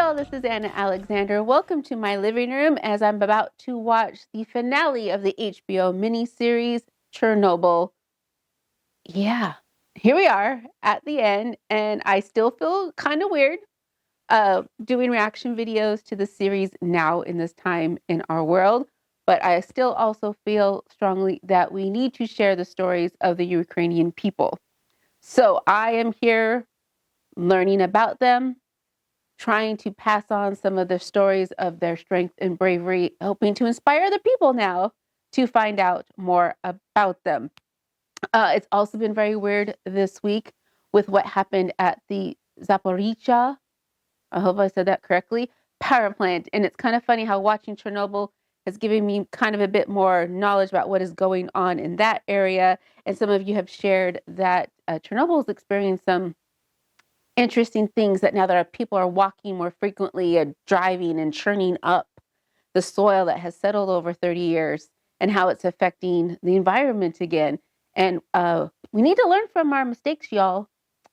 y'all, this is Anna Alexander. Welcome to my living room as I'm about to watch the finale of the HBO miniseries Chernobyl. Yeah, here we are at the end, and I still feel kind of weird doing reaction videos to the series now in this time in our world. But I still also feel strongly that we need to share the stories of the Ukrainian people. So I am here learning about them, trying to pass on some of the stories of their strength and bravery, hoping to inspire other people now to find out more about them. It's also been very weird this week with what happened at the Zaporizhzhia, I hope I said that correctly, power plant. And it's kind of funny how watching Chernobyl has given me kind of a bit more knowledge about what is going on in that area. And some of you have shared that Chernobyl is experiencing some interesting things, that now that our people are walking more frequently and driving and churning up the soil that has settled over 30 years and how it's affecting the environment again. And we need to learn from our mistakes, y'all.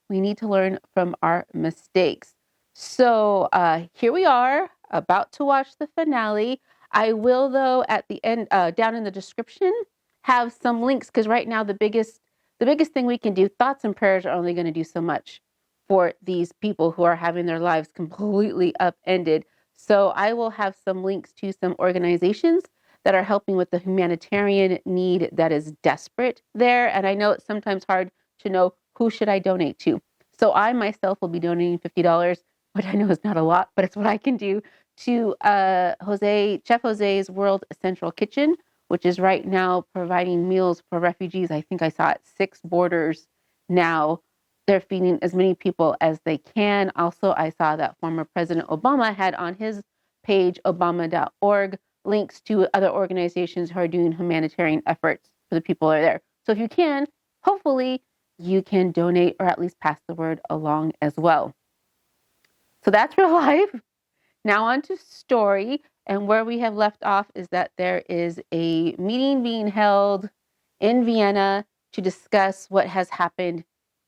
We need to learn from our mistakes. So here we are about to watch the finale. I will, though, at the end, down in the description, have some links, because right now the biggest thing we can do, thoughts and prayers are only going to do so much for these people who are having their lives completely upended. So I will have some links to some organizations that are helping with the humanitarian need that is desperate there. And I know it's sometimes hard to know who should I donate to. So I myself will be donating $50, which I know is not a lot, but it's what I can do, to Chef Jose's World Central Kitchen, which is right now providing meals for refugees. I think I saw it 6 borders now. They're feeding as many people as they can. Also, I saw that former President Obama had on his page, obama.org, links to other organizations who are doing humanitarian efforts for the people that are there. So if you can, hopefully you can donate or at least pass the word along as well. So that's real life. Now on to story. And where we have left off is that there is a meeting being held in Vienna to discuss what has happened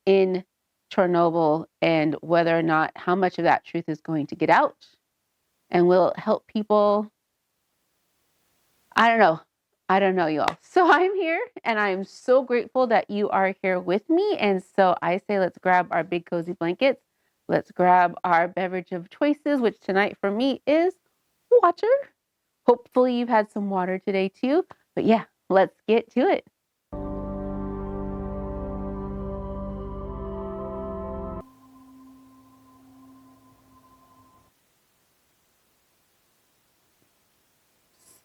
in Chernobyl and whether or not, how much of that truth is going to get out and will help people. I don't know, y'all. So I'm here and I'm so grateful that you are here with me. And so I say, let's grab our big cozy blankets. Let's grab our beverage of choices, which tonight for me is water. Hopefully you've had some water today too. But yeah, let's get to it.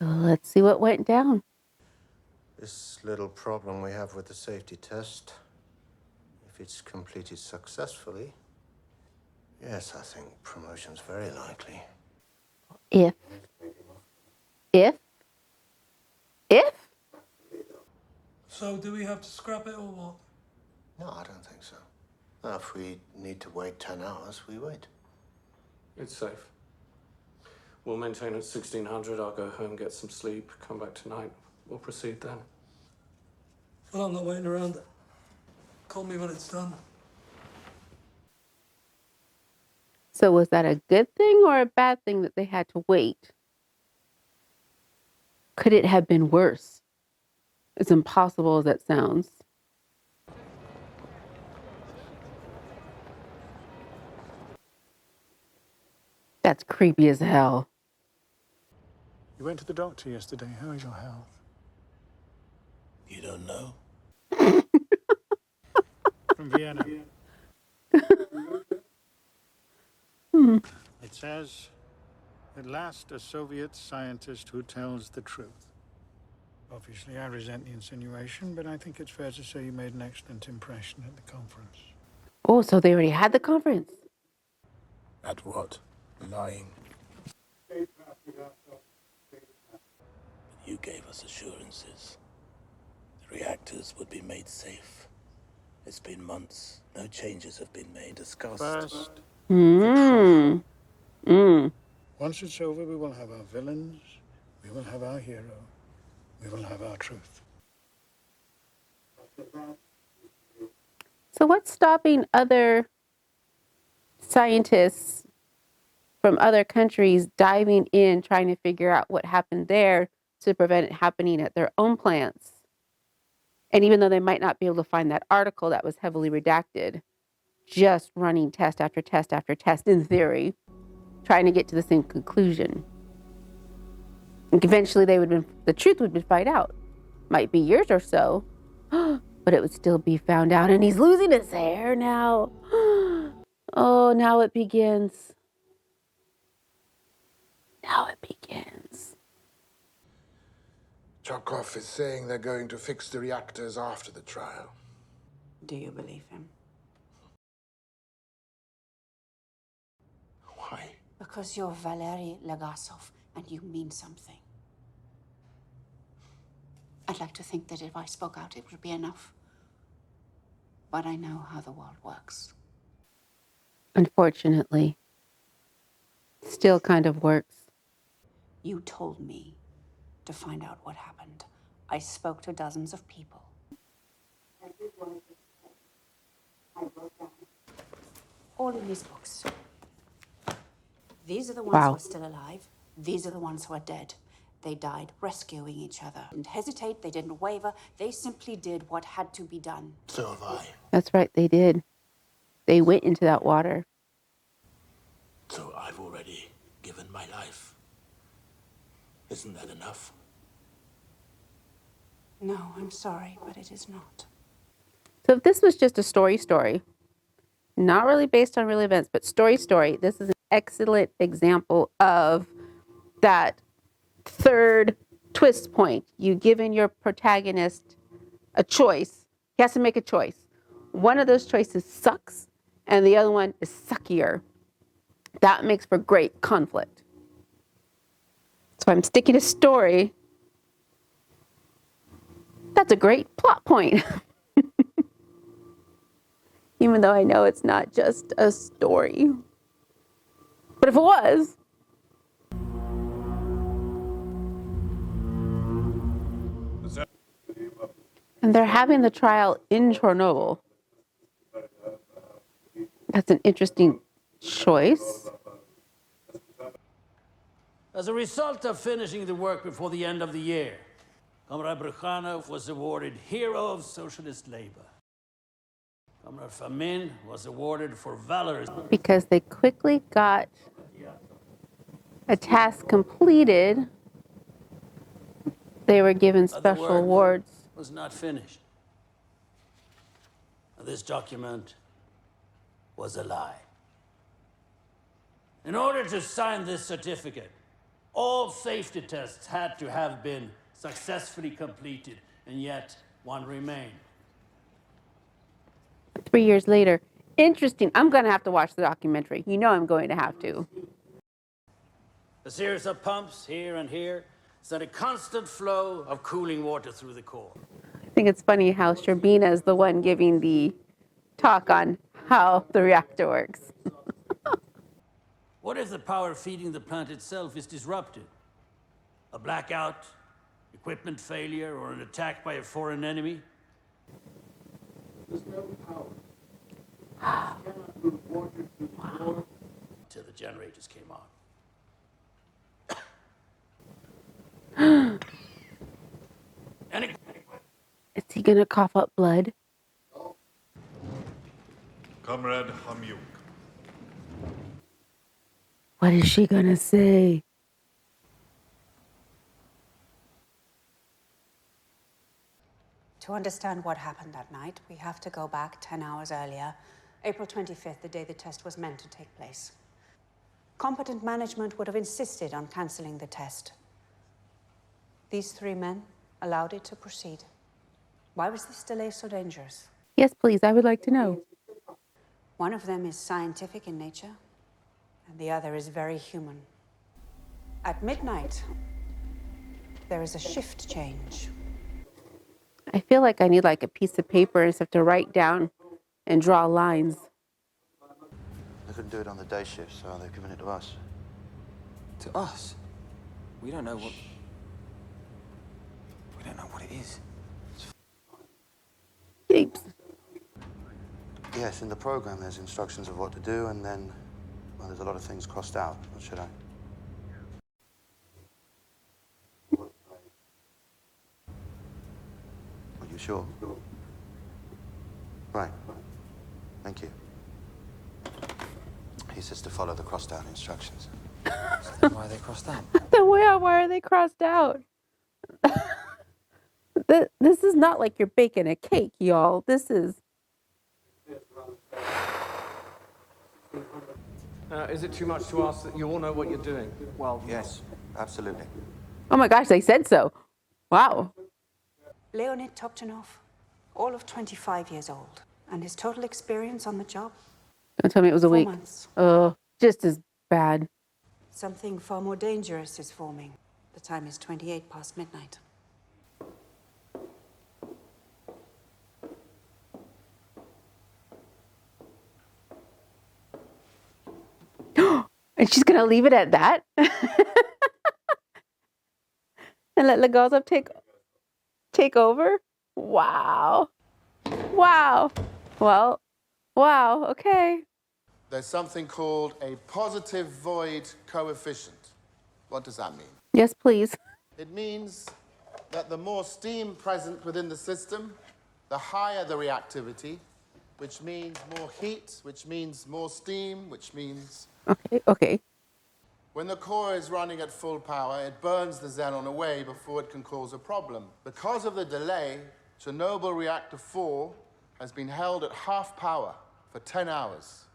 So let's see what went down. This little problem we have with the safety test, if it's completed successfully, yes, I think promotion's very likely. If. So do we have to scrap it or what? No, I don't think so. Now, if we need to wait 10 hours, we wait. It's safe. We'll maintain at 1600. I'll go home, get some sleep, come back tonight. We'll proceed then. Well, I'm not waiting around. Call me when it's done. So was that a good thing or a bad thing that they had to wait? Could it have been worse? As impossible as that sounds. That's creepy as hell. You went to the doctor yesterday. How is your health? You don't know? From Vienna. It says, at last a Soviet scientist who tells the truth. Obviously, I resent the insinuation, but I think it's fair to say you made an excellent impression at the conference. Oh, so they already had the conference. At what? Lying. You gave us assurances. The reactors would be made safe. It's been months. No changes have been made. Discussed. First, once it's over, we will have our villains, we will have our hero, we will have our truth. So what's stopping other scientists from other countries diving in, trying to figure out what happened there to prevent it happening at their own plants. And even though they might not be able to find that article that was heavily redacted, just running test after test after test in theory, trying to get to the same conclusion. And eventually the truth would be found out. Might be years or so, but it would still be found out. And he's losing his hair now. Oh, now it begins. Now it begins. Chokov is saying they're going to fix the reactors after the trial. Do you believe him? Why? Because you're Valery Legasov and you mean something. I'd like to think that if I spoke out, it would be enough. But I know how the world works. Unfortunately, still kind of works. You told me to find out what happened. I spoke to dozens of people. All in these books. These are the ones Wow. who are still alive. These are the ones who are dead. They died rescuing each other. They didn't hesitate, they didn't waver. They simply did what had to be done. So have I. That's right, they did. They went into that water. So I've already given my life. Isn't that enough? No, I'm sorry, but it is not. So if this was just a story, not really based on real events, but story, this is an excellent example of that third twist point. You given your protagonist a choice. He has to make a choice. One of those choices sucks, and the other one is suckier. That makes for great conflict. So I'm sticking to story. That's a great plot point. Even though I know it's not just a story. But if it was, and they're having the trial in Chernobyl. That's an interesting choice. As a result of finishing the work before the end of the year, Comrade Brukhanov was awarded Hero of Socialist Labor. Comrade Famin was awarded for valor. Because they quickly got a task completed, they were given special awards. Was not finished. This document was a lie. In order to sign this certificate, all safety tests had to have been successfully completed, and yet one remained. 3 years later. Interesting. I'm going to have to watch the documentary. You know I'm going to have to. A series of pumps here and here sent a constant flow of cooling water through the core. I think it's funny how Sherbina is the one giving the talk on how the reactor works. What if the power feeding the plant itself is disrupted? A blackout, equipment failure, or an attack by a foreign enemy? There's no power. Cannot move water through the core until the generators came on. Is he going to cough up blood? Comrade Hamyuk. What is she going to say? To understand what happened that night, we have to go back 10 hours earlier, April 25th, the day the test was meant to take place. Competent management would have insisted on cancelling the test. These three men allowed it to proceed. Why was this delay so dangerous? Yes, please. I would like to know. One of them is scientific in nature, and the other is very human. At midnight, there is a shift change. I feel like I need like a piece of paper and stuff to write down and draw lines. They couldn't do it on the day shift, so they've given it to us. To us? We don't know what... We don't know what it is. Yikes. Yes, in the program there's instructions of what to do, and then, Well, there's a lot of things crossed out. What should I? Are you sure? Right. Thank you. He says to follow the crossed out instructions. So then why are they crossed out? Then why are they crossed out? This is not like you're baking a cake, y'all. This is... Is it too much to ask that you all know what you're doing? Well, Yes, absolutely. Oh my gosh, they said so. Wow. Leonid Topchenov, all of 25 years old, and his total experience on the job? Don't tell me it was a 4 week. months. Just as bad. Something far more dangerous is forming. The time is 28 past midnight. And she's gonna leave it at that? And let Legazov take over? Wow. Wow. Well, wow, okay. There's something called a positive void coefficient. What does that mean? Yes, please. It means that the more steam present within the system, the higher the reactivity, which means more heat, which means more steam, which means... Okay. When the core is running at full power, it burns the xenon away before it can cause a problem. Because of the delay, Chernobyl Reactor 4 has been held at half power for 10 hours.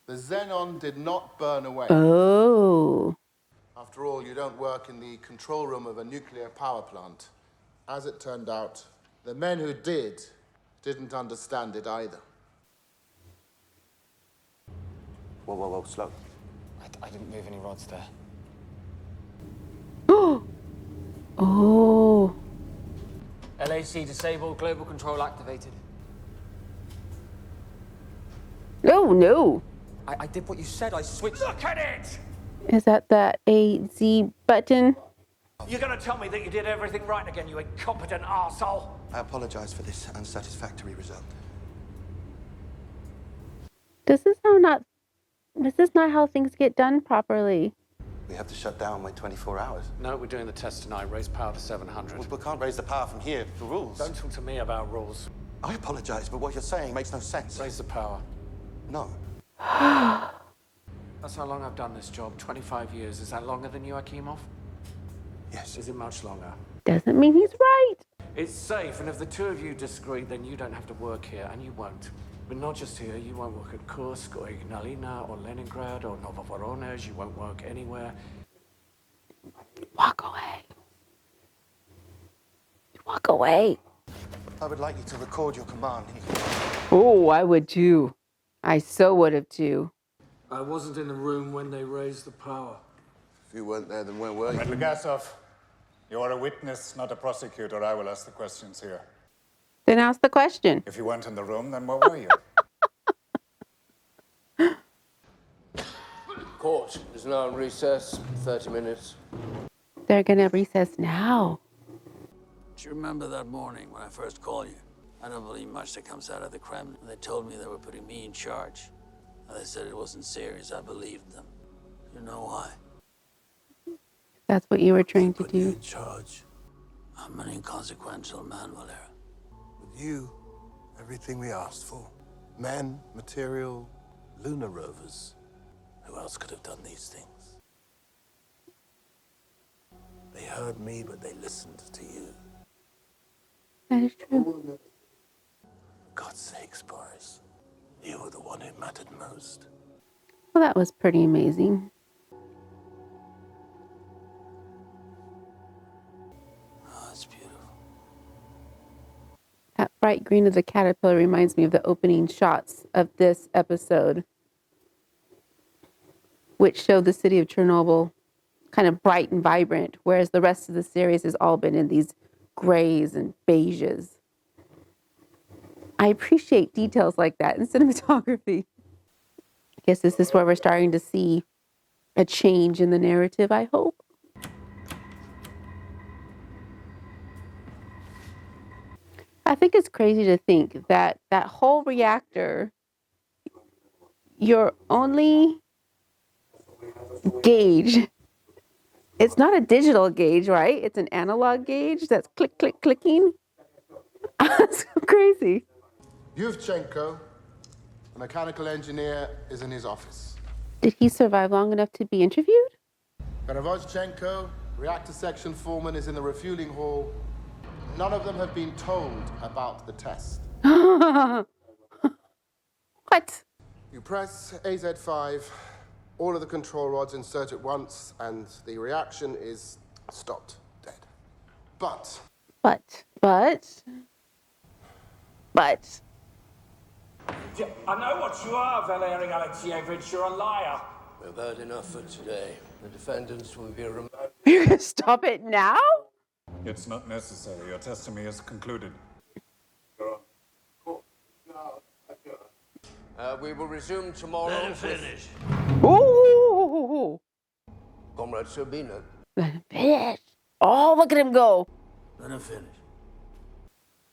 The xenon did not burn away. Oh. After all, you don't work in the control room of a nuclear power plant. As it turned out, the men who didn't understand it either. Whoa, slow. I didn't move any rods there. Oh. LAC disabled, global control activated. No. I did what you said, I switched. Look at it! Is that the AZ button? You're gonna tell me that you did everything right again, you incompetent arsehole? I apologize for this unsatisfactory result. This is not how things get done properly. We have to shut down, wait 24 hours. No, we're doing the test tonight. Raise power to 700. We can't raise the power from here. The rules. Don't talk to me about rules. I apologize, but what you're saying makes no sense. Raise the power. No. That's how long I've done this job. 25 years. Is that longer than you, Akimov? Yes. Is it much longer? Doesn't mean he's right. It's safe, and if the two of you disagree, then you don't have to work here, and you won't. But not just here. You won't work at Kursk, or Ignalina, or Leningrad, or Novovoronezh. You won't work anywhere. Walk away. Walk away. I would like you to record your command. Oh, I would too. I so would have too. I wasn't in the room when they raised the power. If you weren't there, then where were you? Legasov, you are a witness, not a prosecutor. I will ask the questions here. Then ask the question. If you weren't in the room, then where were you? Court is now in recess, 30 minutes. They're gonna recess now. Do you remember that morning when I first called you? I don't believe much that comes out of the Kremlin. They told me they were putting me in charge. And they said it wasn't serious. I believed them. You know why? That's what you were trying to do. In charge. I'm an inconsequential man, Valera. With you, everything we asked for. Men, material, lunar rovers. Who else could have done these things? They heard me, but they listened to you. That is true. God's sakes, Boris. You were the one who mattered most. Well, that was pretty amazing. Oh, it's beautiful. That bright green of the caterpillar reminds me of the opening shots of this episode, which showed the city of Chernobyl kind of bright and vibrant, whereas the rest of the series has all been in these grays and beiges. I appreciate details like that in cinematography. I guess this is where we're starting to see a change in the narrative, I hope. I think it's crazy to think that that whole reactor, you're only Gauge. It's not a digital gauge, right? It's an analog gauge that's click, click, clicking. That's so crazy. Yuvchenko, the mechanical engineer, is in his office. Did he survive long enough to be interviewed? Perevoschenko, reactor section foreman, is in the refueling hall. None of them have been told about the test. What? You press AZ5, all of the control rods insert at once, and the reaction is stopped, dead. But. I know what you are, Valery Alexeyevich. You're a liar. We've heard enough for today. The defendants will be removed. You're gonna stop it now? It's not necessary. Your testimony is concluded. We will resume tomorrow. Let him finish. Ooh. Comrade Sabina. Let him finish. Oh, look at him go. Let him finish.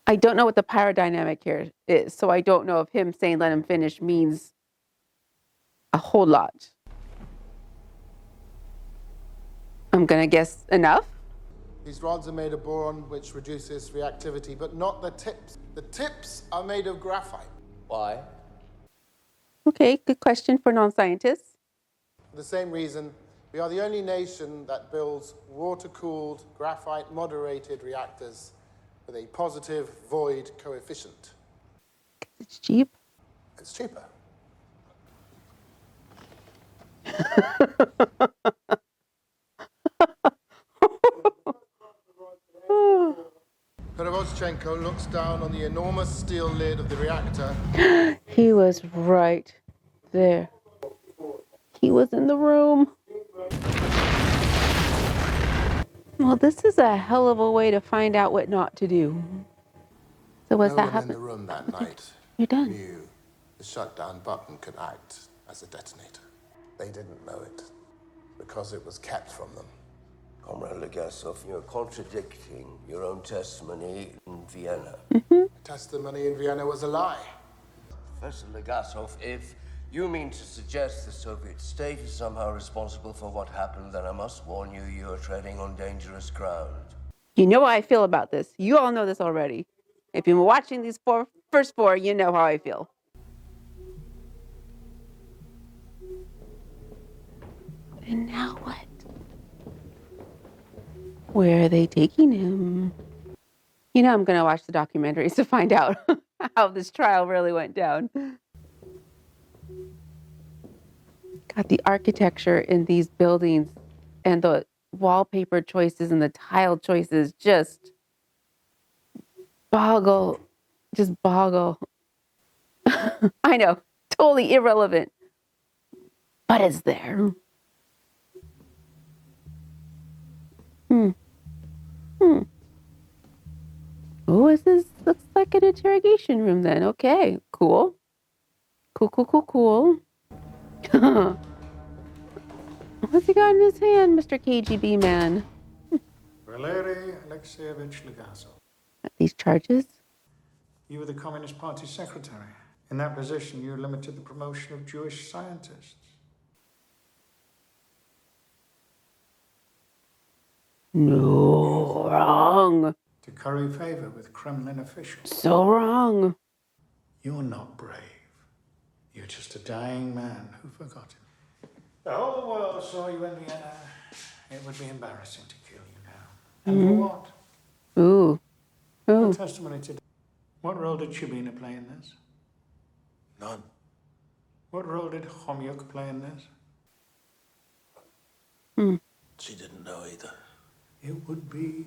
I don't know what the power dynamic here is, so I don't know if him saying let him finish means a whole lot. I'm gonna guess enough. These rods are made of boron, which reduces reactivity, but not the tips. The tips are made of graphite. Why? Okay, good question for non-scientists. For the same reason, we are the only nation that builds water-cooled, graphite-moderated reactors with a positive void coefficient. It's cheap. It's cheaper. Perevoschenko looks down on the enormous steel lid of the reactor. He was right there. He was in the room. Well, this is a hell of a way to find out what not to do. So what's that happen? No one in the room that night You're done. knew the shutdown button could act as a detonator. They didn't know it because it was kept from them. Comrade Legasov, you're contradicting your own testimony in Vienna. The testimony in Vienna was a lie. Professor Legasov, if you mean to suggest the Soviet state is somehow responsible for what happened, then I must warn you, you are treading on dangerous ground. You know how I feel about this. You all know this already. If you've been watching these first four, you know how I feel. And now what? Where are they taking him? You know I'm going to watch the documentaries to find out how this trial really went down. God, the architecture in these buildings and the wallpaper choices and the tile choices just boggle. I know, totally irrelevant, but it's there. Oh, this looks like an interrogation room then. Okay, cool. Cool. What's he got in his hand, Mr. KGB man? Valery Alexeyevich Legasov. These charges? You were the Communist Party secretary. In that position, you limited the promotion of Jewish scientists. No, wrong. To curry favor with Kremlin officials. So wrong. You're not brave. You're just a dying man who forgot him. The whole world saw you in Vienna. It would be embarrassing to kill you now. And for what? Ooh. Your testimony today. What role did Shabina play in this? None. What role did Khomyuk play in this? She didn't know either. It would be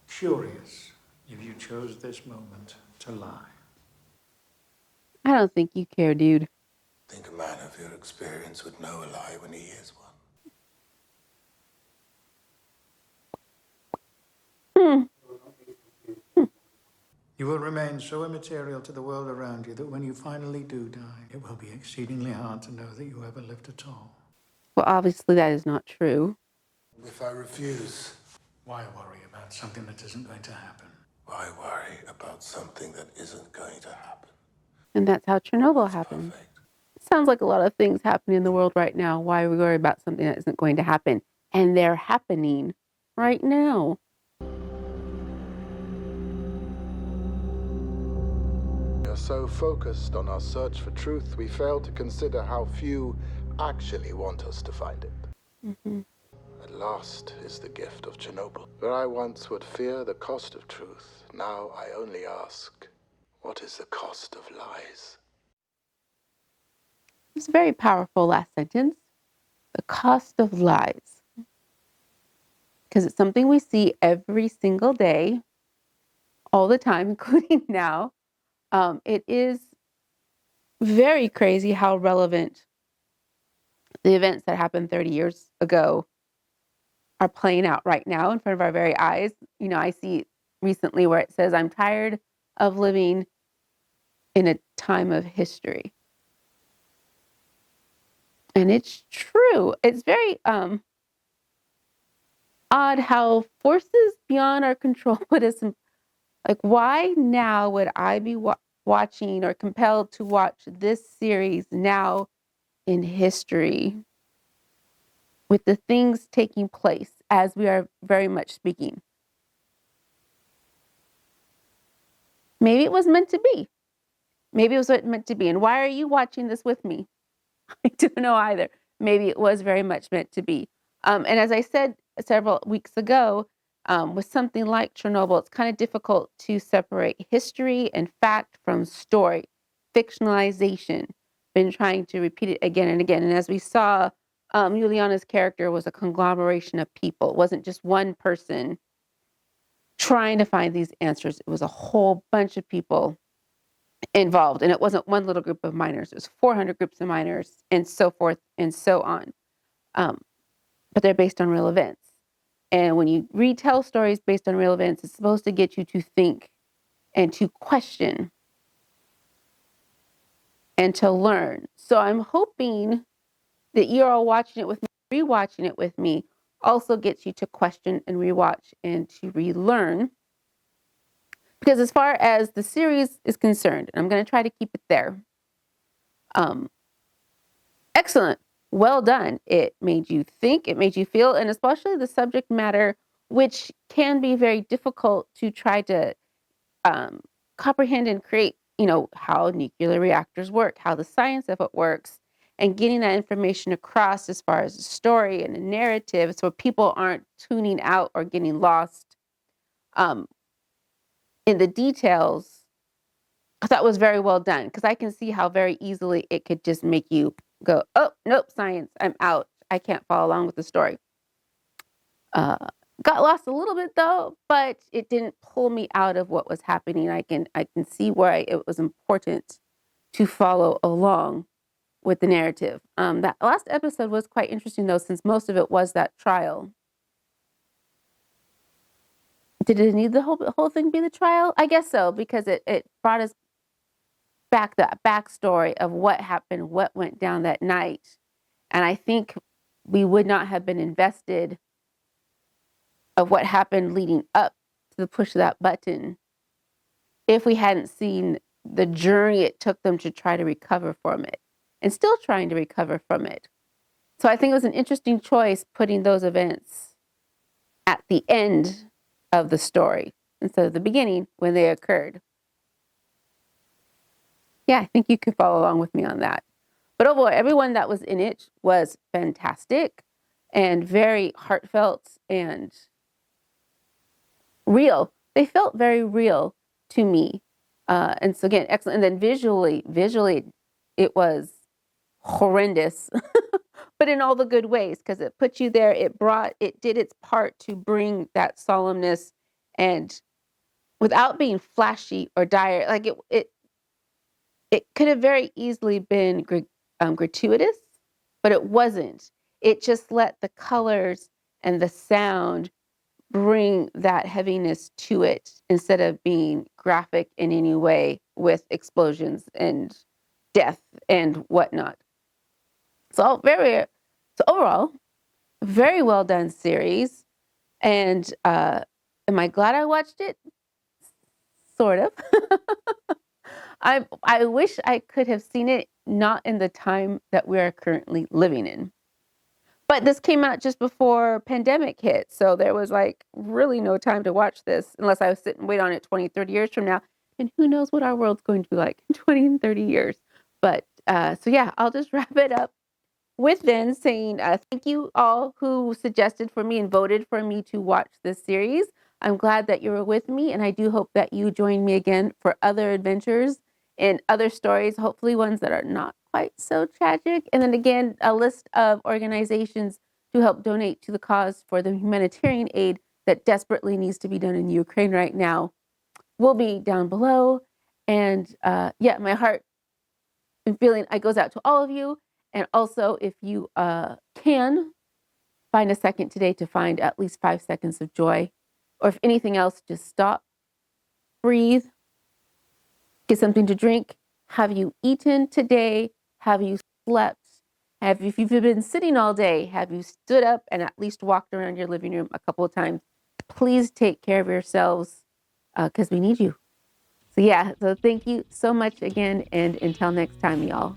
curious if you chose this moment to lie. I don't think you care, dude. I think a man of your experience would know a lie when he hears one. You will remain so immaterial to the world around you that when you finally do die, it will be exceedingly hard to know that you ever lived at all. Well, obviously that is not true. If I refuse, why worry about something that isn't going to happen? Why worry about something that isn't going to happen? And that's how Chernobyl happened. Sounds like a lot of things happening in the world right now. Why are we worried about something that isn't going to happen? And they're happening right now. We are so focused on our search for truth, we fail to consider how few actually want us to find it. Mm-hmm. At last is the gift of Chernobyl. Where I once would fear the cost of truth, now I only ask, what is the cost of lies? It's a very powerful last sentence. The cost of lies. Because it's something we see every single day, all the time, including now. It is very crazy how relevant the events that happened 30 years ago are playing out right now in front of our very eyes. You know, I see recently where it says, I'm tired of living in a time of history. And it's true. It's very odd how forces beyond our control put us in. Like, why now would I be watching or compelled to watch this series now in history with the things taking place as we are very much speaking? Maybe it was meant to be. Maybe it was meant to be. And why are you watching this with me? I don't know either. Maybe it was very much meant to be. And as I said several weeks ago, with something like Chernobyl, it's kind of difficult to separate history and fact from story. Fictionalization. Been trying to repeat it again and again. And as we saw, Juliana's character was a conglomeration of people. It wasn't just one person trying to find these answers. It was a whole bunch of people involved. And it wasn't one little group of miners. It was 400 groups of miners and so forth and so on. But they're based on real events. And when you retell stories based on real events, it's supposed to get you to think and to question and to learn. So I'm hoping that you're all watching it with me, rewatching it with me, also gets you to question and rewatch and to relearn. Because as far as the series is concerned, I'm going to try to keep it there. Excellent. Well done. It made you think, it made you feel, and especially the subject matter, which can be very difficult to try to comprehend and create, how nuclear reactors work, how the science of it works, and getting that information across as far as a story and a narrative so people aren't tuning out or getting lost in the details. I thought was very well done because I can see how very easily it could just make you go, oh, nope, science, I'm out. I can't follow along with the story. Got lost a little bit though, but it didn't pull me out of what was happening. I can see why it was important to follow along with the narrative. That last episode was quite interesting though, since most of it was that trial. Did it need the whole thing be the trial? I guess so, because it brought us back that backstory of what happened, what went down that night. And I think we would not have been invested of what happened leading up to the push of that button if we hadn't seen the journey it took them to try to recover from it and still trying to recover from it. So I think it was an interesting choice putting those events at the end of the story instead of the beginning when they occurred. Yeah, I think you can follow along with me on that. But overall, everyone that was in it was fantastic and very heartfelt and real. They felt very real to me. And so again, excellent. And then visually, it was horrendous, but in all the good ways, because it put you there. It did its part to bring that solemnness and without being flashy or dire. Like it could have very easily been gratuitous, but it wasn't. It just let the colors and the sound bring that heaviness to it instead of being graphic in any way with explosions and death and whatnot. So overall, very well done series. And am I glad I watched it? Sort of. I wish I could have seen it not in the time that we are currently living in. But this came out just before pandemic hit. So there was like really no time to watch this unless I was sitting and wait on it 20, 30 years from now. And who knows what our world's going to be like in 20 and 30 years. But so yeah, I'll just wrap it up with then saying thank you all who suggested for me and voted for me to watch this series. I'm glad that you were with me, and I do hope that you join me again for other adventures and other stories, hopefully ones that are not quite so tragic. And then again, a list of organizations to help donate to the cause for the humanitarian aid that desperately needs to be done in Ukraine right now will be down below. And yeah, my heart and feeling goes out to all of you. And also, if you can find a second today to find at least 5 seconds of joy, or if anything else, just stop, breathe, get something to drink. Have you eaten today? Have you slept? If you've been sitting all day, have you stood up and at least walked around your living room a couple of times? Please take care of yourselves because we need you. So yeah, so thank you so much again. And until next time, y'all.